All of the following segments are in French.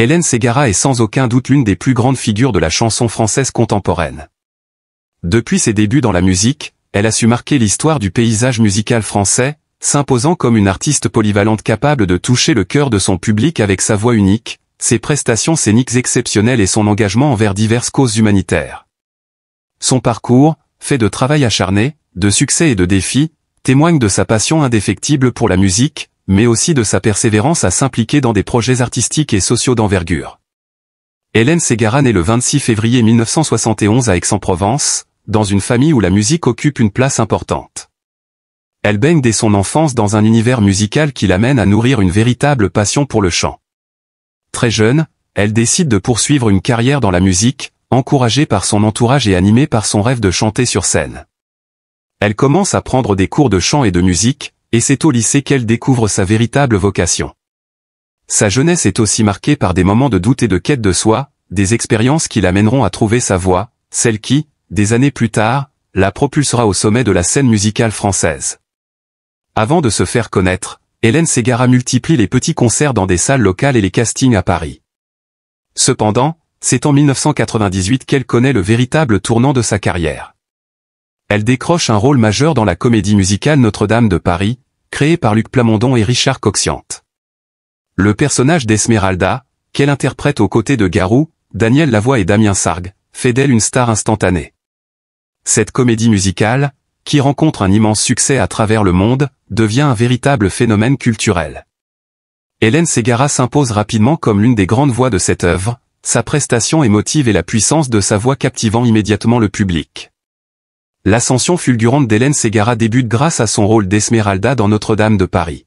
Hélène Ségara est sans aucun doute l'une des plus grandes figures de la chanson française contemporaine. Depuis ses débuts dans la musique, elle a su marquer l'histoire du paysage musical français, s'imposant comme une artiste polyvalente capable de toucher le cœur de son public avec sa voix unique, ses prestations scéniques exceptionnelles et son engagement envers diverses causes humanitaires. Son parcours, fait de travail acharné, de succès et de défis, témoigne de sa passion indéfectible pour la musique, mais aussi de sa persévérance à s'impliquer dans des projets artistiques et sociaux d'envergure. Hélène Ségara naît le 26 février 1971 à Aix-en-Provence, dans une famille où la musique occupe une place importante. Elle baigne dès son enfance dans un univers musical qui l'amène à nourrir une véritable passion pour le chant. Très jeune, elle décide de poursuivre une carrière dans la musique, encouragée par son entourage et animée par son rêve de chanter sur scène. Elle commence à prendre des cours de chant et de musique, et c'est au lycée qu'elle découvre sa véritable vocation. Sa jeunesse est aussi marquée par des moments de doute et de quête de soi, des expériences qui l'amèneront à trouver sa voie, celle qui, des années plus tard, la propulsera au sommet de la scène musicale française. Avant de se faire connaître, Hélène Ségara multiplie les petits concerts dans des salles locales et les castings à Paris. Cependant, c'est en 1998 qu'elle connaît le véritable tournant de sa carrière. Elle décroche un rôle majeur dans la comédie musicale Notre-Dame de Paris, créée par Luc Plamondon et Richard Coxiante. Le personnage d'Esmeralda, qu'elle interprète aux côtés de Garou, Daniel Lavoie et Damien Sargue, fait d'elle une star instantanée. Cette comédie musicale, qui rencontre un immense succès à travers le monde, devient un véritable phénomène culturel. Hélène Ségara s'impose rapidement comme l'une des grandes voix de cette œuvre, sa prestation émotive et la puissance de sa voix captivant immédiatement le public. L'ascension fulgurante d'Hélène Ségara débute grâce à son rôle d'Esmeralda dans Notre-Dame de Paris.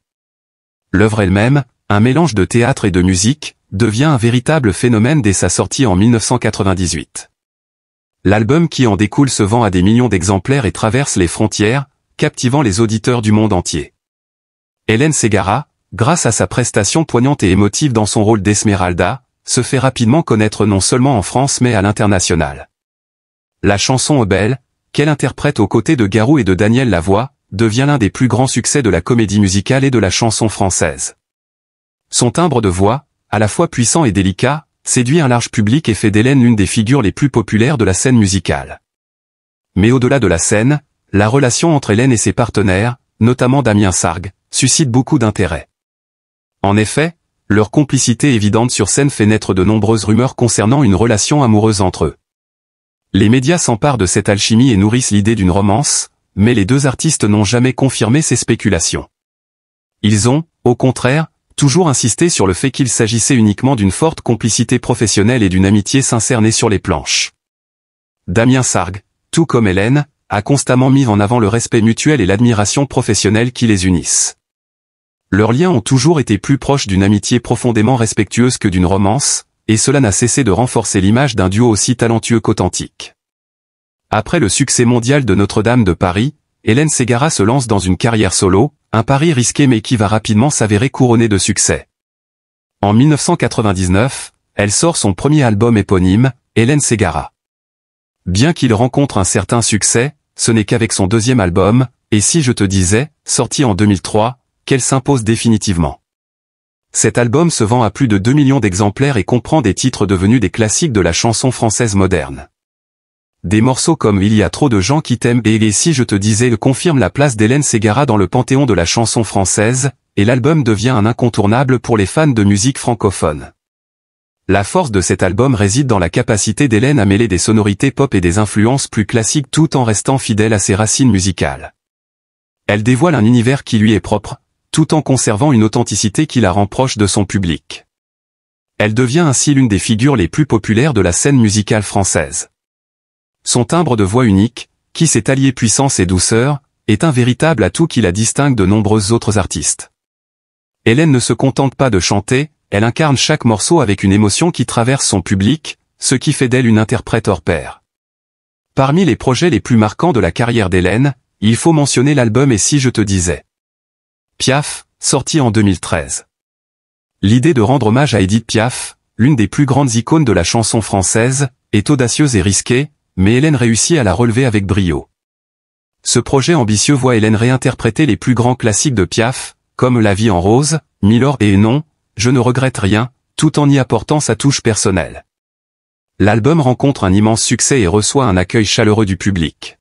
L'œuvre elle-même, un mélange de théâtre et de musique, devient un véritable phénomène dès sa sortie en 1998. L'album qui en découle se vend à des millions d'exemplaires et traverse les frontières, captivant les auditeurs du monde entier. Hélène Ségara, grâce à sa prestation poignante et émotive dans son rôle d'Esmeralda, se fait rapidement connaître non seulement en France mais à l'international. La chanson Ô belle, qu'elle interprète aux côtés de Garou et de Daniel Lavoie, devient l'un des plus grands succès de la comédie musicale et de la chanson française. Son timbre de voix, à la fois puissant et délicat, séduit un large public et fait d'Hélène l'une des figures les plus populaires de la scène musicale. Mais au-delà de la scène, la relation entre Hélène et ses partenaires, notamment Damien Sargue, suscite beaucoup d'intérêt. En effet, leur complicité évidente sur scène fait naître de nombreuses rumeurs concernant une relation amoureuse entre eux. Les médias s'emparent de cette alchimie et nourrissent l'idée d'une romance, mais les deux artistes n'ont jamais confirmé ces spéculations. Ils ont, au contraire, toujours insisté sur le fait qu'il s'agissait uniquement d'une forte complicité professionnelle et d'une amitié sincère née sur les planches. Damien Sargue, tout comme Hélène, a constamment mis en avant le respect mutuel et l'admiration professionnelle qui les unissent. Leurs liens ont toujours été plus proches d'une amitié profondément respectueuse que d'une romance, et cela n'a cessé de renforcer l'image d'un duo aussi talentueux qu'authentique. Après le succès mondial de Notre-Dame de Paris, Hélène Ségara se lance dans une carrière solo, un pari risqué mais qui va rapidement s'avérer couronné de succès. En 1999, elle sort son premier album éponyme, Hélène Ségara. Bien qu'il rencontre un certain succès, ce n'est qu'avec son deuxième album, Et si je te disais, sorti en 2003, qu'elle s'impose définitivement. Cet album se vend à plus de 2 millions d'exemplaires et comprend des titres devenus des classiques de la chanson française moderne. Des morceaux comme Il y a trop de gens qui t'aiment et Si je te disais confirment la place d'Hélène Ségara dans le panthéon de la chanson française, et l'album devient un incontournable pour les fans de musique francophone. La force de cet album réside dans la capacité d'Hélène à mêler des sonorités pop et des influences plus classiques tout en restant fidèle à ses racines musicales. Elle dévoile un univers qui lui est propre, tout en conservant une authenticité qui la rend proche de son public. Elle devient ainsi l'une des figures les plus populaires de la scène musicale française. Son timbre de voix unique, qui sait allier puissance et douceur, est un véritable atout qui la distingue de nombreux autres artistes. Hélène ne se contente pas de chanter, elle incarne chaque morceau avec une émotion qui traverse son public, ce qui fait d'elle une interprète hors pair. Parmi les projets les plus marquants de la carrière d'Hélène, il faut mentionner l'album Et si je te disais. Piaf, sorti en 2013. L'idée de rendre hommage à Édith Piaf, l'une des plus grandes icônes de la chanson française, est audacieuse et risquée, mais Hélène réussit à la relever avec brio. Ce projet ambitieux voit Hélène réinterpréter les plus grands classiques de Piaf, comme La vie en rose, Milord et Non, je ne regrette rien, tout en y apportant sa touche personnelle. L'album rencontre un immense succès et reçoit un accueil chaleureux du public.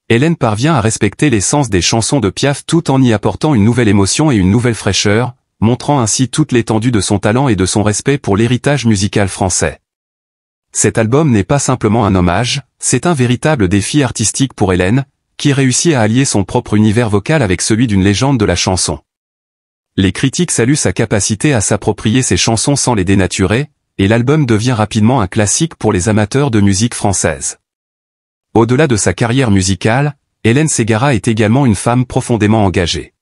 Hélène parvient à respecter l'essence des chansons de Piaf tout en y apportant une nouvelle émotion et une nouvelle fraîcheur, montrant ainsi toute l'étendue de son talent et de son respect pour l'héritage musical français. Cet album n'est pas simplement un hommage, c'est un véritable défi artistique pour Hélène, qui réussit à allier son propre univers vocal avec celui d'une légende de la chanson. Les critiques saluent sa capacité à s'approprier ses chansons sans les dénaturer, et l'album devient rapidement un classique pour les amateurs de musique française. Au-delà de sa carrière musicale, Hélène Ségara est également une femme profondément engagée.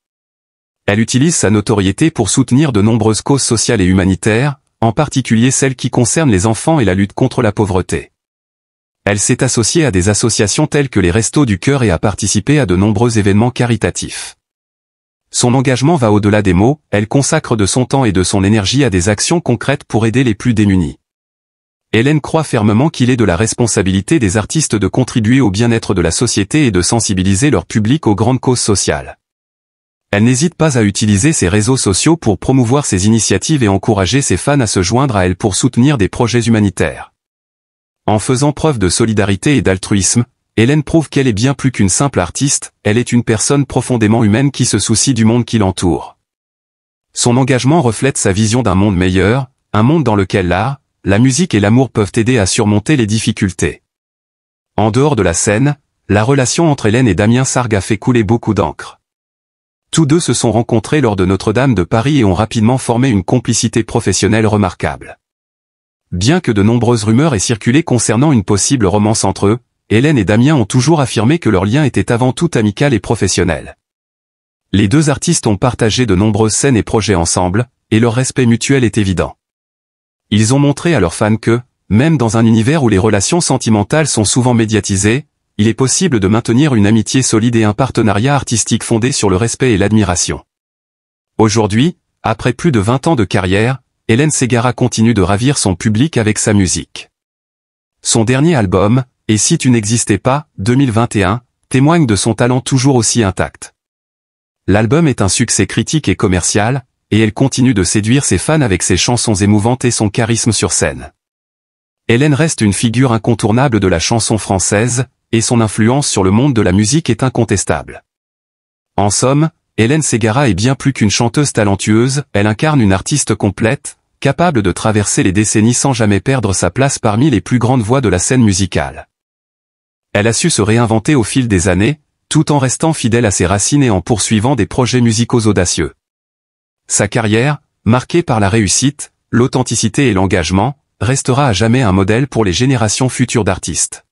Elle utilise sa notoriété pour soutenir de nombreuses causes sociales et humanitaires, en particulier celles qui concernent les enfants et la lutte contre la pauvreté. Elle s'est associée à des associations telles que les Restos du Cœur et a participé à de nombreux événements caritatifs. Son engagement va au-delà des mots, elle consacre de son temps et de son énergie à des actions concrètes pour aider les plus démunis. Hélène croit fermement qu'il est de la responsabilité des artistes de contribuer au bien-être de la société et de sensibiliser leur public aux grandes causes sociales. Elle n'hésite pas à utiliser ses réseaux sociaux pour promouvoir ses initiatives et encourager ses fans à se joindre à elle pour soutenir des projets humanitaires. En faisant preuve de solidarité et d'altruisme, Hélène prouve qu'elle est bien plus qu'une simple artiste, elle est une personne profondément humaine qui se soucie du monde qui l'entoure. Son engagement reflète sa vision d'un monde meilleur, un monde dans lequel l'art, la musique et l'amour peuvent aider à surmonter les difficultés. En dehors de la scène, la relation entre Hélène et Damien Sargue a fait couler beaucoup d'encre. Tous deux se sont rencontrés lors de Notre-Dame de Paris et ont rapidement formé une complicité professionnelle remarquable. Bien que de nombreuses rumeurs aient circulé concernant une possible romance entre eux, Hélène et Damien ont toujours affirmé que leur lien était avant tout amical et professionnel. Les deux artistes ont partagé de nombreuses scènes et projets ensemble, et leur respect mutuel est évident. Ils ont montré à leurs fans que, même dans un univers où les relations sentimentales sont souvent médiatisées, il est possible de maintenir une amitié solide et un partenariat artistique fondé sur le respect et l'admiration. Aujourd'hui, après plus de 20 ans de carrière, Hélène Ségara continue de ravir son public avec sa musique. Son dernier album, Et si tu n'existais pas, 2021, témoigne de son talent toujours aussi intact. L'album est un succès critique et commercial, et elle continue de séduire ses fans avec ses chansons émouvantes et son charisme sur scène. Hélène reste une figure incontournable de la chanson française, et son influence sur le monde de la musique est incontestable. En somme, Hélène Ségara est bien plus qu'une chanteuse talentueuse, elle incarne une artiste complète, capable de traverser les décennies sans jamais perdre sa place parmi les plus grandes voix de la scène musicale. Elle a su se réinventer au fil des années, tout en restant fidèle à ses racines et en poursuivant des projets musicaux audacieux. Sa carrière, marquée par la réussite, l'authenticité et l'engagement, restera à jamais un modèle pour les générations futures d'artistes.